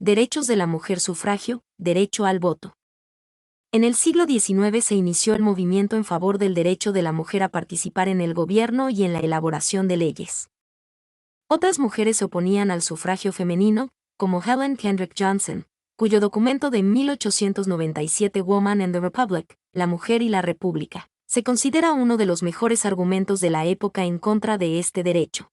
Derechos de la mujer, sufragio, derecho al voto. En el siglo XIX se inició el movimiento en favor del derecho de la mujer a participar en el gobierno y en la elaboración de leyes. Otras mujeres se oponían al sufragio femenino, como Helen Kendrick Johnson, cuyo documento de 1897 Woman and the Republic, La mujer y la República, se considera uno de los mejores argumentos de la época en contra de este derecho.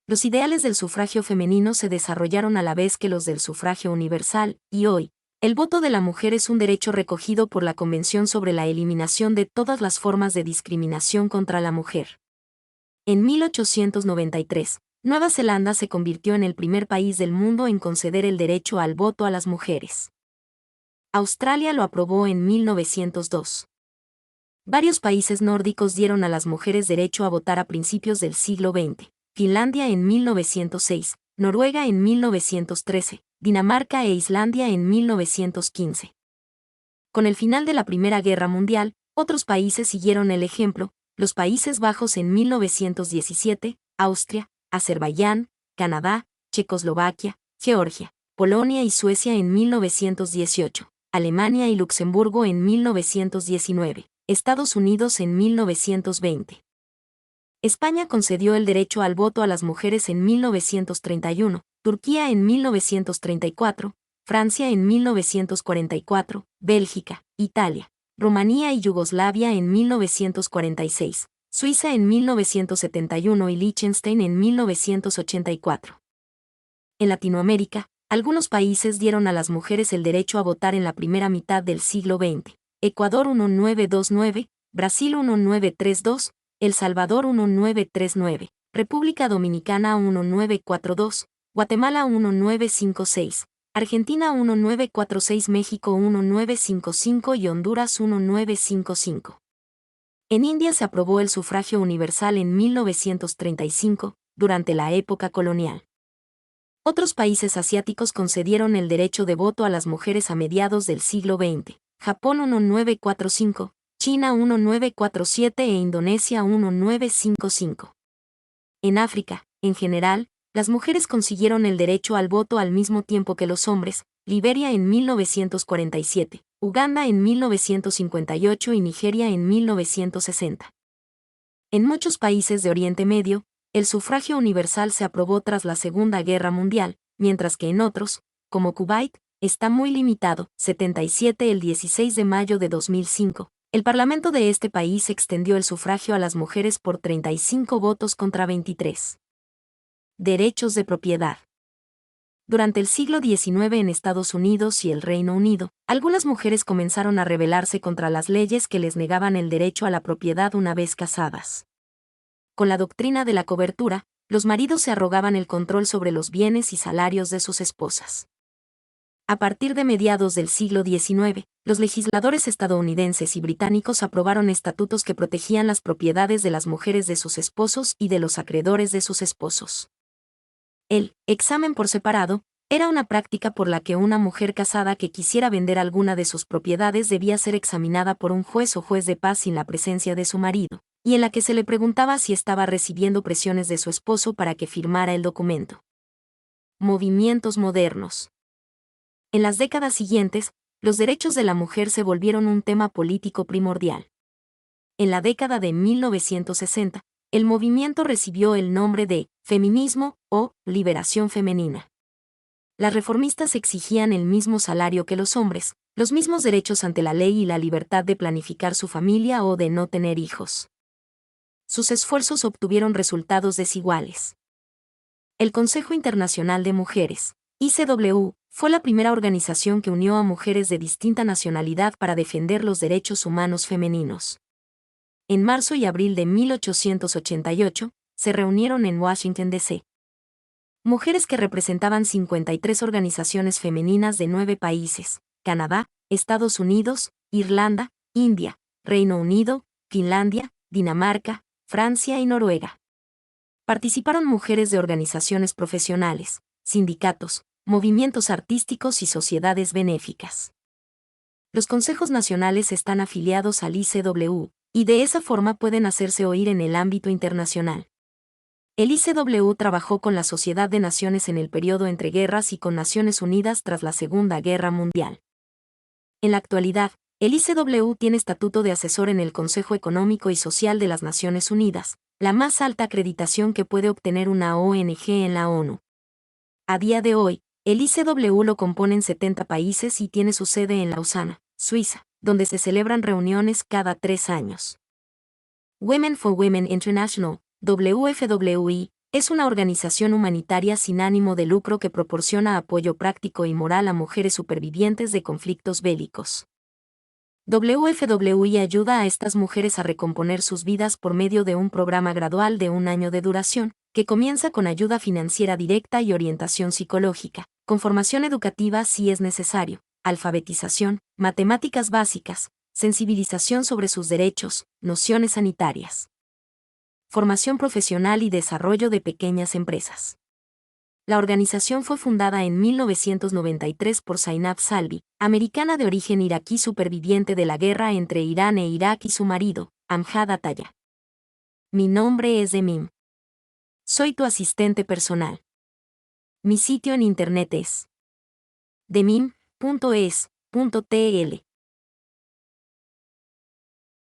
Los ideales del sufragio femenino se desarrollaron a la vez que los del sufragio universal, y hoy, el voto de la mujer es un derecho recogido por la Convención sobre la Eliminación de todas las formas de discriminación contra la mujer. En 1893, Nueva Zelanda se convirtió en el primer país del mundo en conceder el derecho al voto a las mujeres. Australia lo aprobó en 1902. Varios países nórdicos dieron a las mujeres derecho a votar a principios del siglo XX. Finlandia en 1906, Noruega en 1913, Dinamarca e Islandia en 1915. Con el final de la Primera Guerra Mundial, otros países siguieron el ejemplo, los Países Bajos en 1917, Austria, Azerbaiyán, Canadá, Checoslovaquia, Georgia, Polonia y Suecia en 1918, Alemania y Luxemburgo en 1919, Estados Unidos en 1920. España concedió el derecho al voto a las mujeres en 1931, Turquía en 1934, Francia en 1944, Bélgica, Italia, Rumanía y Yugoslavia en 1946, Suiza en 1971 y Liechtenstein en 1984. En Latinoamérica, algunos países dieron a las mujeres el derecho a votar en la primera mitad del siglo XX. Ecuador 1929, Brasil 1932, El Salvador 1939, República Dominicana 1942, Guatemala 1956, Argentina 1946, México 1955 y Honduras 1955. En India se aprobó el sufragio universal en 1935, durante la época colonial. Otros países asiáticos concedieron el derecho de voto a las mujeres a mediados del siglo XX. Japón 1945, China 1947 e Indonesia 1955. En África, en general, las mujeres consiguieron el derecho al voto al mismo tiempo que los hombres, Liberia en 1947, Uganda en 1958 y Nigeria en 1960. En muchos países de Oriente Medio, el sufragio universal se aprobó tras la Segunda Guerra Mundial, mientras que en otros, como Kuwait, está muy limitado. 77 El 16 de mayo de 2005, el Parlamento de este país extendió el sufragio a las mujeres por 35 votos contra 23. Derechos de propiedad. Durante el siglo XIX en Estados Unidos y el Reino Unido, algunas mujeres comenzaron a rebelarse contra las leyes que les negaban el derecho a la propiedad una vez casadas. Con la doctrina de la cobertura, los maridos se arrogaban el control sobre los bienes y salarios de sus esposas. A partir de mediados del siglo XIX, los legisladores estadounidenses y británicos aprobaron estatutos que protegían las propiedades de las mujeres de sus esposos y de los acreedores de sus esposos. El examen por separado era una práctica por la que una mujer casada que quisiera vender alguna de sus propiedades debía ser examinada por un juez o juez de paz sin la presencia de su marido, y en la que se le preguntaba si estaba recibiendo presiones de su esposo para que firmara el documento. Movimientos modernos. En las décadas siguientes, los derechos de la mujer se volvieron un tema político primordial. En la década de 1960, el movimiento recibió el nombre de feminismo o liberación femenina. Las reformistas exigían el mismo salario que los hombres, los mismos derechos ante la ley y la libertad de planificar su familia o de no tener hijos. Sus esfuerzos obtuvieron resultados desiguales. El Consejo Internacional de Mujeres, ICW, fue la primera organización que unió a mujeres de distinta nacionalidad para defender los derechos humanos femeninos. En marzo y abril de 1888, se reunieron en Washington, D.C. mujeres que representaban 53 organizaciones femeninas de 9 países: Canadá, Estados Unidos, Irlanda, India, Reino Unido, Finlandia, Dinamarca, Francia y Noruega. Participaron mujeres de organizaciones profesionales, sindicatos, movimientos artísticos y sociedades benéficas. Los consejos nacionales están afiliados al ICW, y de esa forma pueden hacerse oír en el ámbito internacional. El ICW trabajó con la Sociedad de Naciones en el periodo entre guerras y con Naciones Unidas tras la Segunda Guerra Mundial. En la actualidad, el ICW tiene estatuto de asesor en el Consejo Económico y Social de las Naciones Unidas, la más alta acreditación que puede obtener una ONG en la ONU. A día de hoy, el ICW lo componen 70 países y tiene su sede en Lausana, Suiza, donde se celebran reuniones cada 3 años. Women for Women International, WFWI, es una organización humanitaria sin ánimo de lucro que proporciona apoyo práctico y moral a mujeres supervivientes de conflictos bélicos. WFWI ayuda a estas mujeres a recomponer sus vidas por medio de un programa gradual de 1 año de duración, que comienza con ayuda financiera directa y orientación psicológica, con formación educativa si es necesario, alfabetización, matemáticas básicas, sensibilización sobre sus derechos, nociones sanitarias, formación profesional y desarrollo de pequeñas empresas. La organización fue fundada en 1993 por Zainab Salvi, americana de origen iraquí superviviente de la guerra entre Irán e Irak y su marido, Amjad Ataya. Mi nombre es Demim. Soy tu asistente personal. Mi sitio en internet es demim.es.tl